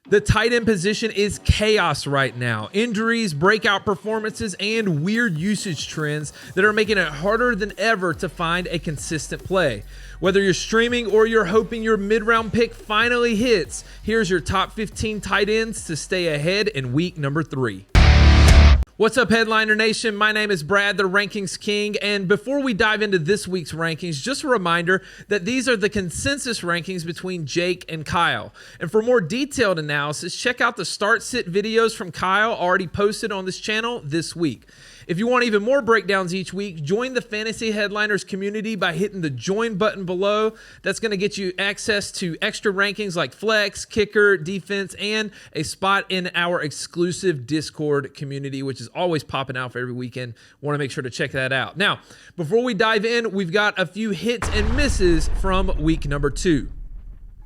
The tight end position is chaos right now. Injuries, breakout performances, and weird usage trends that are making it harder than ever to find a consistent play. Whether you're streaming or you're hoping your mid-round pick finally hits, here's your top 15 tight ends to stay ahead in week number 3. What's up, Headliner Nation? My name is Brad, the Rankings King, and before we dive into this week's rankings, just a reminder that these are the consensus rankings between Jake and Kyle. And for more detailed analysis, check out the start-sit videos from Kyle already posted on this channel this week. If you want even more breakdowns each week, join the Fantasy Headliners community by hitting the join button below. That's going to get you access to extra rankings like flex, kicker, defense, and a spot in our exclusive Discord community, which is always popping out for every weekend. Want to make sure to check that out. Now, before we dive in, we've got a few hits and misses from week number 2.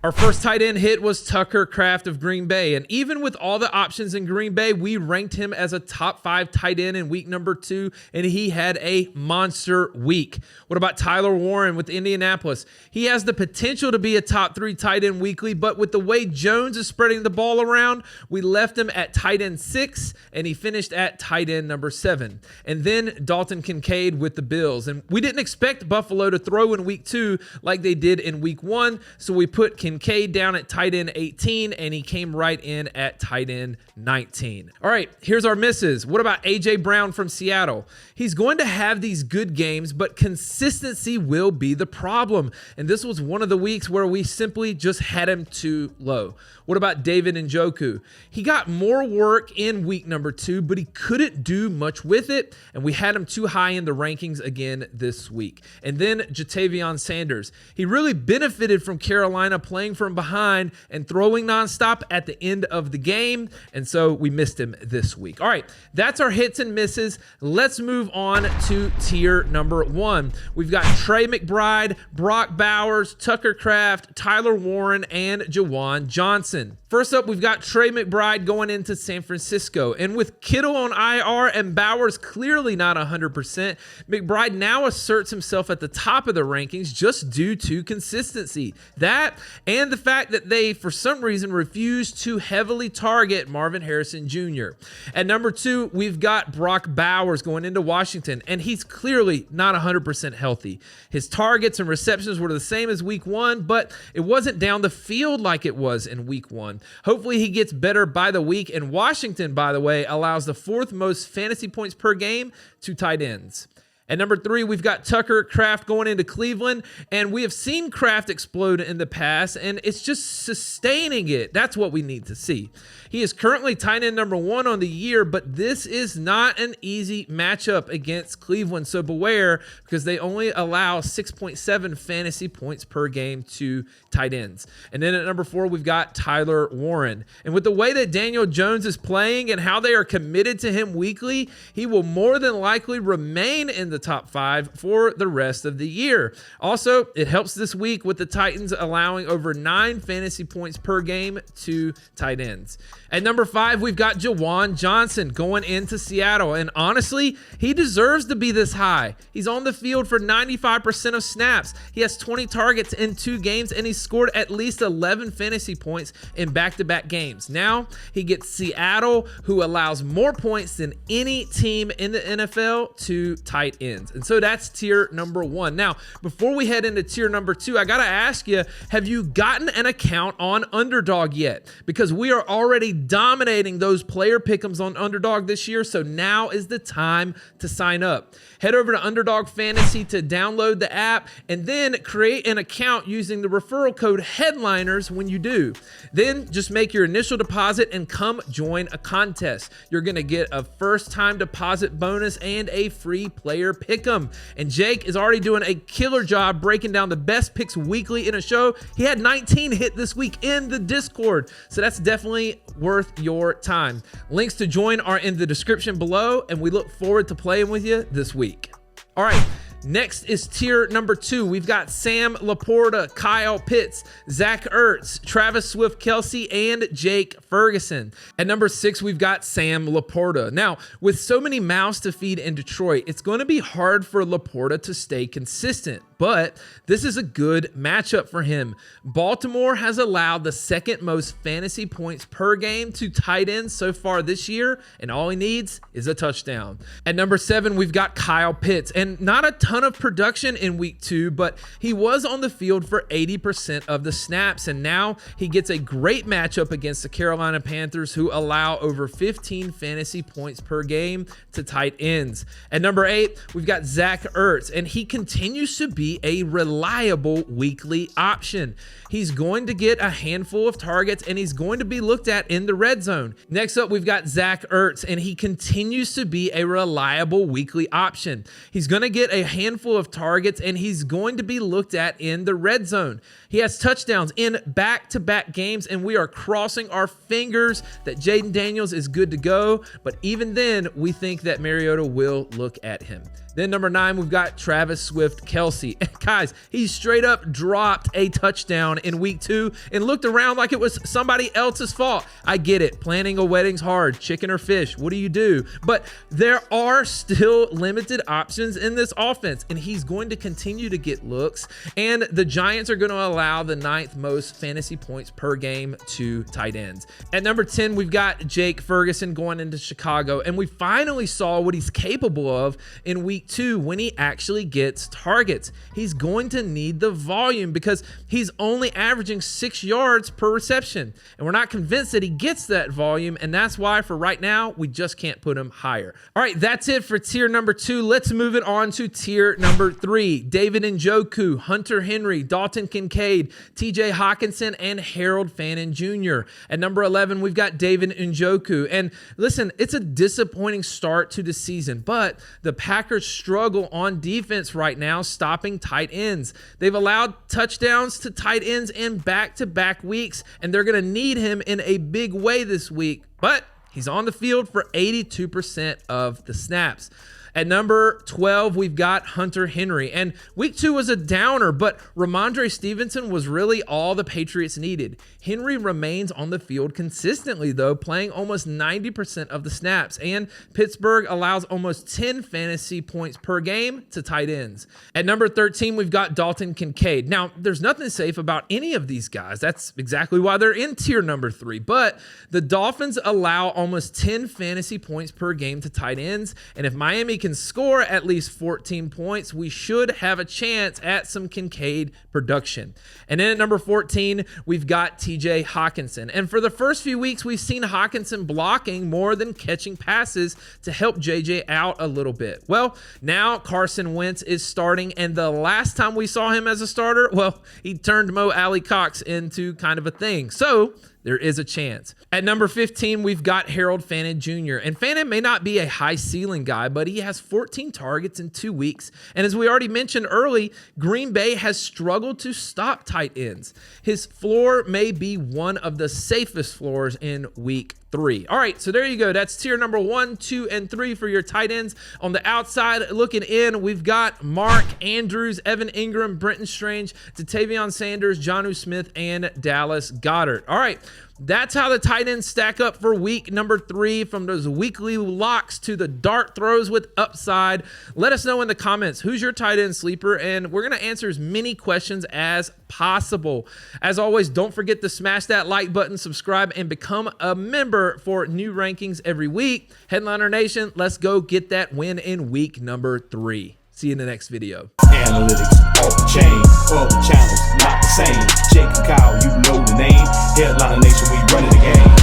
Our first tight end hit was Tucker Kraft of Green Bay, and even with all the options in Green Bay, we ranked him as a top 5 tight end in week number 2, and he had a monster week. What about Tyler Warren with Indianapolis? He has the potential to be a top 3 tight end weekly, but with the way Jones is spreading the ball around, we left him at tight end 6, and he finished at tight end number 7. And then Dalton Kincaid with the Bills, and we didn't expect Buffalo to throw in week 2 like they did in week 1, so we put Kincaid down at tight end 18, and he came right in at tight end 19. All right, here's our misses. What about A.J. Brown from Seattle? He's going to have these good games, but consistency will be the problem. And this was one of the weeks where we simply just had him too low. What about David Njoku? He got more work in week number 2, but he couldn't do much with it, and we had him too high in the rankings again this week. And then Jatavion Sanders. He really benefited from Carolina playing from behind and throwing nonstop at the end of the game, and so we missed him this week. All right, that's our hits and misses. Let's move on to tier number 1. We've got Trey McBride, Brock Bowers, Tucker Kraft, Tyler Warren, and Jawan Johnson. First up, we've got Trey McBride going into San Francisco. And with Kittle on IR and Bowers clearly not 100%, McBride now asserts himself at the top of the rankings just due to consistency. That and the fact that they, for some reason, refuse to heavily target Marvin Harrison Jr. At number 2, we've got Brock Bowers going into Washington, and he's clearly not 100% healthy. His targets and receptions were the same as week 1, but it wasn't down the field like it was in week 1. Hopefully he gets better by the week, and Washington, by the way, allows the 4th most fantasy points per game to tight ends. At number 3, we've got Tucker Kraft going into Cleveland, and we have seen Kraft explode in the past, and it's just sustaining it. That's what we need to see. He is currently tight end number 1 on the year, but this is not an easy matchup against Cleveland, so beware, because they only allow 6.7 fantasy points per game to tight ends. And then at number 4, we've got Tyler Warren. And with the way that Daniel Jones is playing and how they are committed to him weekly, he will more than likely remain in the top 5 for the rest of the year. Also, it helps this week with the Titans allowing over 9 fantasy points per game to tight ends. At number 5, we've got Jawan Johnson going into Seattle, and honestly, he deserves to be this high. He's on the field for 95% of snaps. He has 20 targets in 2 games, and he's scored at least 11 fantasy points in back-to-back games. Now, he gets Seattle, who allows more points than any team in the NFL to tight ends. And so that's tier number 1. Now, before we head into tier number 2, I got to ask you, have you gotten an account on Underdog yet? Because we are already dominating those player pick'ems on Underdog this year, so now is the time to sign up. Head over to Underdog Fantasy to download the app and then create an account using the referral code HEADLINERS when you do. Then just make your initial deposit and come join a contest. You're going to get a first-time deposit bonus and a free player pick'em. And Jake is already doing a killer job breaking down the best picks weekly in a show. He had 19 hit this week in the Discord, so that's definitely worth your time. Links to join are in the description below, and we look forward to playing with you this week. All right, Next is tier number 2. We've got Sam Laporta, Kyle Pitts, Zach Ertz, Travis Swift-Kelce, and Jake Ferguson. At number 6, we've got Sam Laporta. Now, with so many mouths to feed in Detroit, it's going to be hard for Laporta to stay consistent, but this is a good matchup for him. Baltimore has allowed the second most fantasy points per game to tight ends so far this year, and all he needs is a touchdown. At number 7, we've got Kyle Pitts, and not a ton of production in week 2, but he was on the field for 80% of the snaps, and now he gets a great matchup against the Carolina Panthers, who allow over 15 fantasy points per game to tight ends. At number 8, we've got Zach Ertz, and he continues to be a reliable weekly option. He's going to get a handful of targets, and he's going to be looked at in the red zone. Next up, we've got Zach Ertz, and he continues to be a reliable weekly option. He's going to get a handful of targets, and he's going to be looked at in the red zone. He has touchdowns in back-to-back games, and we are crossing our fingers that Jaden Daniels is good to go, but even then, we think that Mariota will look at him. Then number 9, we've got Travis Swift-Kelce. Guys, he straight up dropped a touchdown in week 2 and looked around like it was somebody else's fault. I get it. Planning a wedding's hard. Chicken or fish. What do you do? But there are still limited options in this offense, and he's going to continue to get looks. And the Giants are going to allow the 9th most fantasy points per game to tight ends. At number 10, we've got Jake Ferguson going into Chicago, and we finally saw what he's capable of in week 2 when he actually gets targets. He's going to need the volume because he's only averaging 6 yards per reception, and we're not convinced that he gets that volume, and that's why for right now we just can't put him higher. All right, that's it for tier number 2. Let's move it on to tier number 3. David Njoku, Hunter Henry, Dalton Kincaid, TJ Hawkinson, and Harold Fannin Jr. At number 11, we've got David Njoku, and listen, it's a disappointing start to the season, but the Packers struggle on defense right now stopping tight ends. They've allowed touchdowns to tight ends in back-to-back weeks, and they're going to need him in a big way this week, but he's on the field for 82% of the snaps. At number 12, we've got Hunter Henry. And week 2 was a downer, but Ramondre Stevenson was really all the Patriots needed. Henry remains on the field consistently, though, playing almost 90% of the snaps. And Pittsburgh allows almost 10 fantasy points per game to tight ends. At number 13, we've got Dalton Kincaid. Now, there's nothing safe about any of these guys. That's exactly why they're in tier number 3. But the Dolphins allow almost 10 fantasy points per game to tight ends. And if Miami can score at least 14 points, we should have a chance at some Kincaid production. And then at number 14, we've got TJ Hawkinson. And for the first few weeks, we've seen Hawkinson blocking more than catching passes to help JJ out a little bit. Well, now Carson Wentz is starting, and the last time we saw him as a starter, well, he turned Mo Alley Cox into kind of a thing. So there is a chance. At number 15, we've got Harold Fannin Jr. And Fannin may not be a high ceiling guy, but he has 14 targets in 2 weeks. And as we already mentioned early, Green Bay has struggled to stop tight ends. His floor may be one of the safest floors in week 3. All right, so there you go. That's tier number 1, 2, and 3 for your tight ends. On the outside, looking in, we've got Mark Andrews, Evan Ingram, Brenton Strange, Jatavion Sanders, Jonnu Smith, and Dallas Goedert. All right, that's how the tight ends stack up for week number 3, from those weekly locks to the dart throws with upside. Let us know in the comments who's your tight end sleeper, and we're going to answer as many questions as possible. As always, don't forget to smash that like button, subscribe, and become a member for new rankings every week. Headliner Nation, let's go get that win in week number 3. See you in the next video. Analytics off the chain, all the channels not the same. Jake and Kyle, you know the name. Headliner Nation, we running the game.